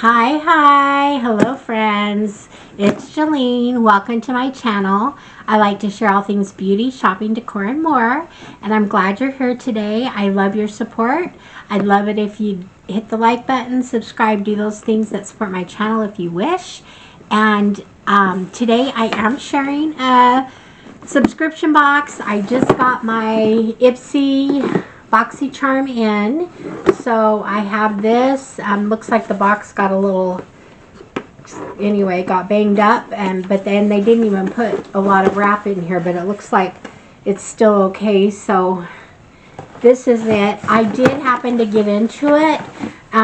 Hi, hello friends. It's Jolene. Welcome to my channel. I like to share all things beauty, shopping, decor, and more. And I'm glad you're here today. I love your support. I'd love it if you hit the like button, subscribe, do those things that support my channel if you wish. And today I am sharing a subscription box. I just got my Ipsy Boxycharm in, so I have this. Looks like the box got a little, anyway, got banged up, but then they didn't even put a lot of wrap in here, but it looks like it's still okay. So this is it. I did happen to get into it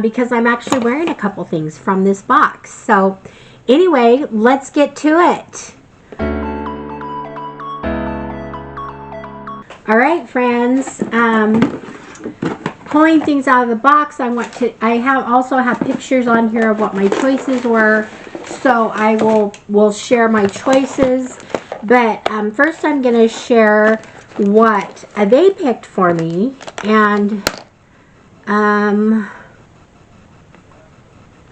because I'm actually wearing a couple things from this box. So anyway, let's get to it. All right, friends, pulling things out of the box, I also have pictures on here of what my choices were, so I will share my choices, but first I'm going to share what they picked for me. And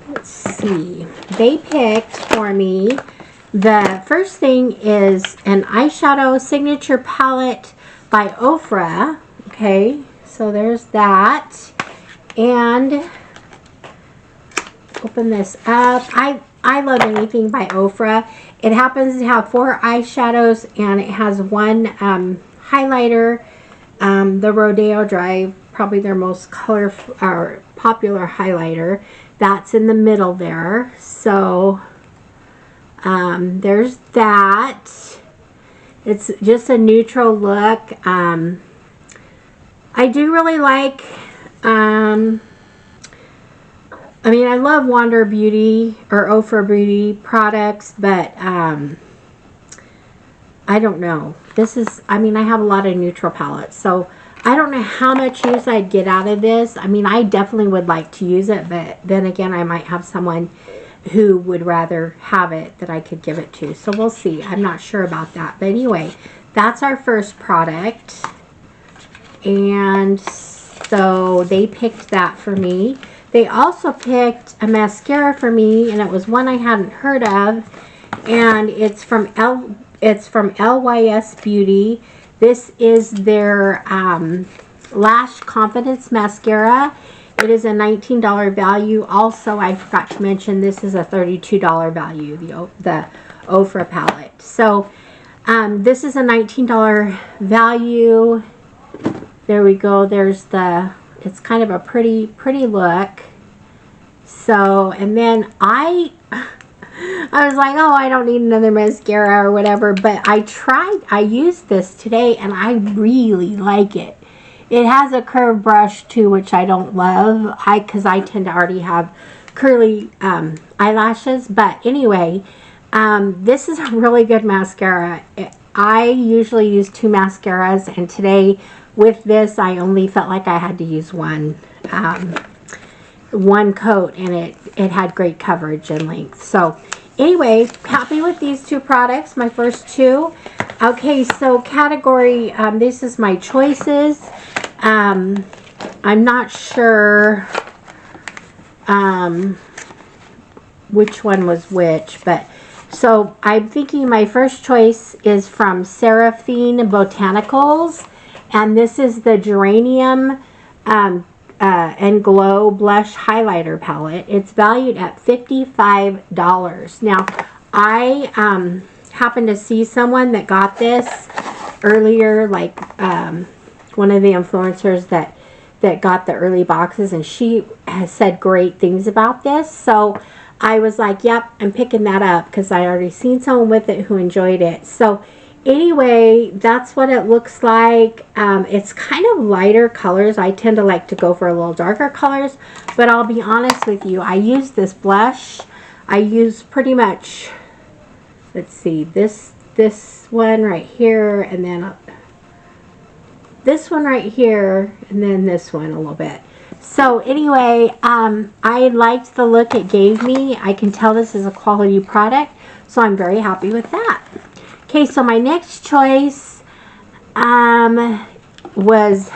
let's see, they picked for me, the first thing is an eyeshadow signature palette by Ofra. Okay, so there's that. And open this up. I love anything by Ofra. It happens to have 4 eyeshadows, and it has one highlighter, the Rodeo Drive, probably their most colorful or popular highlighter. That's in the middle there. So there's that. It's just a neutral look. I do really like, I mean, I love Wander Beauty or Ofra Beauty products, but I don't know. This is, I mean, I have a lot of neutral palettes, so I don't know how much use I'd get out of this. I mean, I definitely would like to use it, but then again, I might have someone who would rather have it that I could give it to. So we'll see. I'm not sure about that. But anyway, that's our first product. And so they picked that for me. They also picked a mascara for me, and it was one I hadn't heard of. And it's from LYS Beauty. This is their Lash Confidence Mascara. It is a $19 value. Also, I forgot to mention, this is a $32 value, the Ofra palette. So this is a $19 value. There we go. There's the, it's kind of a pretty look. So, and then I was like, oh, I don't need another mascara or whatever, but I used this today, and I really like it. It has a curved brush too, which I don't love, because I tend to already have curly eyelashes. But anyway, this is a really good mascara. I usually use 2 mascaras, and today with this, I only felt like I had to use one coat, and it had great coverage and length. So anyway, happy with these 2 products, my first 2. Okay, so category, this is my choices. I'm not sure which one was which, but so I'm thinking my first choice is from Seraphine Botanicals, and this is the Geranium and Glow Blush Highlighter Palette. It's valued at $55. Now, I happened to see someone that got this earlier, like one of the influencers that got the early boxes, and she has said great things about this. So I was like, yep, I'm picking that up because I already seen someone with it who enjoyed it. So anyway, that's what it looks like. It's kind of lighter colors. I tend to like to go for a little darker colors, but I'll be honest with you, I use this blush. I use pretty much, let's see, this one right here, and then this one right here, and then this one a little bit. So anyway, I liked the look it gave me. I can tell this is a quality product, so I'm very happy with that. Okay, so my next choice was,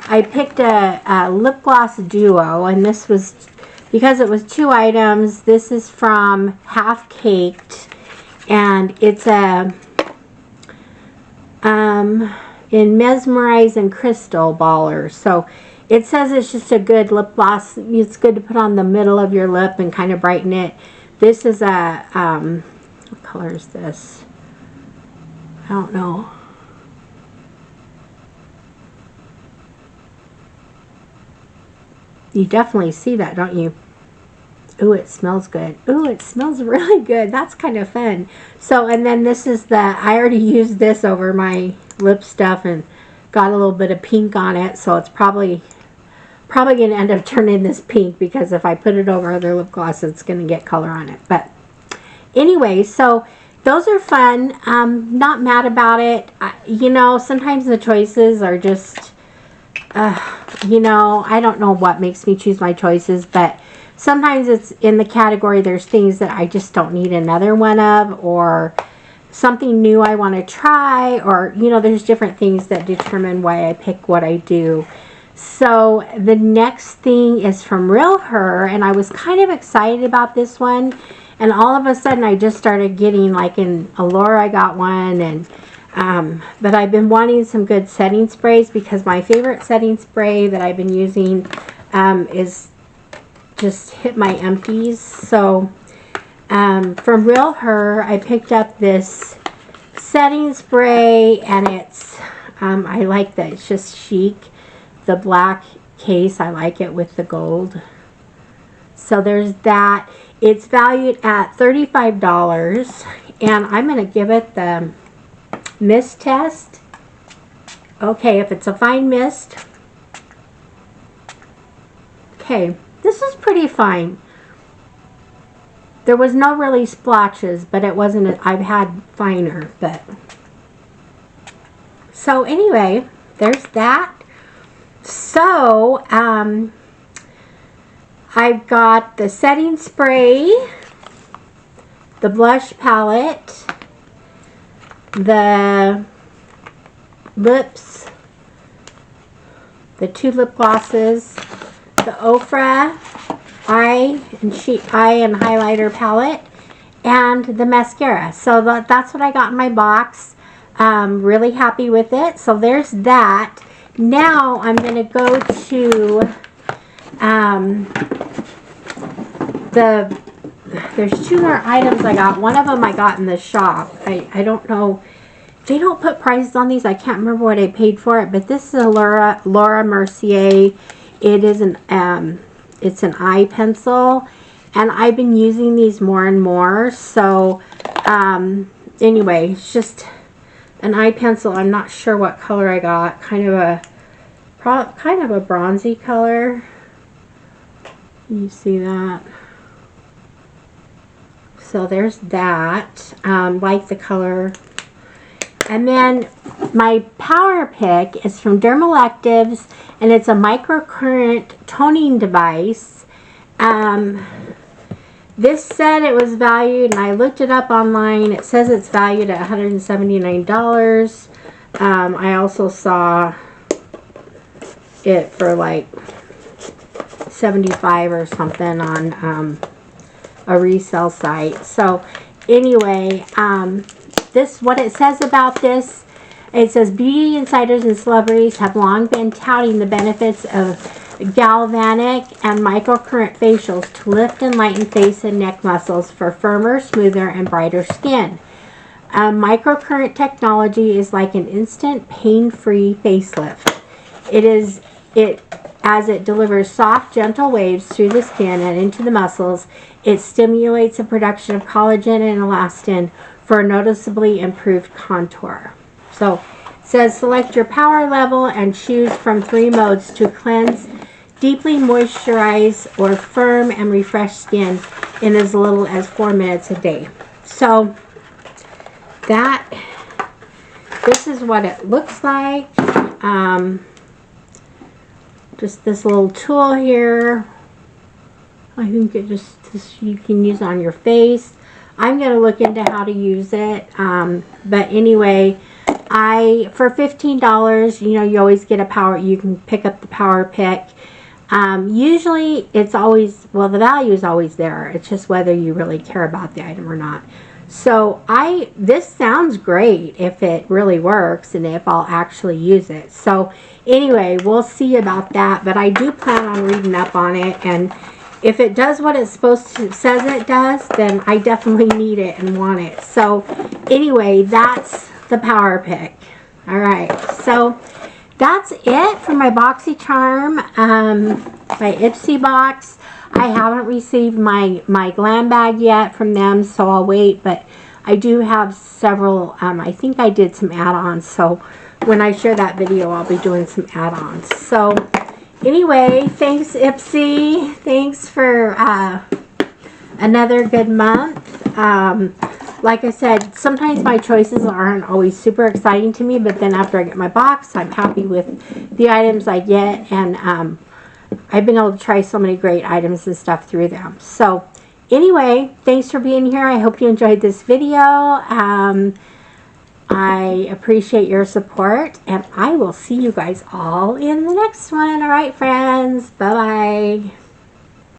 I picked a lip gloss duo, and this was because it was 2 items. This is from Half Caked, and it's a in Mesmerize and Crystal Baller. So it says it's just a good lip gloss. It's good to put on the middle of your lip and kind of brighten it. This is a what color is this? I don't know. You definitely see that, don't you? Ooh, it smells good. Ooh, it smells really good. That's kind of fun. So, and then this is the, I already used this over my lip stuff and got a little bit of pink on it. So it's probably going to end up turning this pink, because if I put it over other lip gloss, it's going to get color on it. But anyway, so those are fun. Not mad about it. You know, sometimes the choices are just, you know, I don't know what makes me choose my choices, but sometimes it's in the category, there's things that I just don't need another one of, or something new I want to try, or, you know, there's different things that determine why I pick what I do. So the next thing is from Real Her, and I was kind of excited about this one, and all of a sudden I just started getting, like in Allure I got one, and but I've been wanting some good setting sprays, because my favorite setting spray that I've been using is just Hit My Empties. So from Real Her, I picked up this setting spray, and it's I like that it's just chic. The black case, I like it with the gold. So there's that. It's valued at $35, and I'm going to give it the mist test. Okay, if it's a fine mist. Okay, this is pretty fine. There was no really splotches, but it wasn't, I've had finer, but. So anyway, there's that. So, I've got the setting spray, the blush palette, the lips, the 2 lip glosses, the Ofra eye and highlighter palette, and the mascara. So that's what I got in my box. Really happy with it. So there's that. Now I'm going to go to there's 2 more items I got. One of them I got in the shop. I don't know. They don't put prices on these. I can't remember what I paid for it, but this is a Laura Mercier. It is it's an eye pencil, and I've been using these more and more. So anyway, it's just an eye pencil. I'm not sure what color I got. Kind of a bronzy color. You see that? So there's that. Like the color. And then my power pick is from Dermalectives, and it's a microcurrent toning device. This said it was valued, and I looked it up online. It says it's valued at $179. I also saw it for like $75 or something on a resale site. So anyway, what it says about this, it says beauty insiders and celebrities have long been touting the benefits of galvanic and microcurrent facials to lift and lighten face and neck muscles for firmer, smoother, and brighter skin. Microcurrent technology is like an instant pain-free facelift. As it delivers soft, gentle waves through the skin and into the muscles, it stimulates the production of collagen and elastin for a noticeably improved contour. So it says select your power level and choose from 3 modes to cleanse, deeply moisturize, or firm and refresh skin in as little as 4 minutes a day. So this is what it looks like. Just this little tool here. I think it just you can use on your face. I'm going to look into how to use it. But anyway, for $15, you know, you always get you can pick up the power pick. Usually it's always, well, the value is always there. It's just whether you really care about the item or not. So this sounds great if it really works and if I'll actually use it. So anyway, we'll see about that, but I do plan on reading up on it, and if it does what it's supposed to, says it does, then I definitely need it and want it. So anyway, that's the power pick. All right, so that's it for my Boxycharm, my Ipsy box. I haven't received my glam bag yet from them, so I'll wait, but I do have several, I think I did some add-ons, so when I share that video, I'll be doing some add-ons. So anyway, thanks Ipsy. Thanks for another good month. Like I said, sometimes my choices aren't always super exciting to me, but then after I get my box, I'm happy with the items I get, and I've been able to try so many great items and stuff through them. So anyway, thanks for being here. I hope you enjoyed this video. I appreciate your support, and I will see you guys all in the next one. All right, friends. Bye-bye.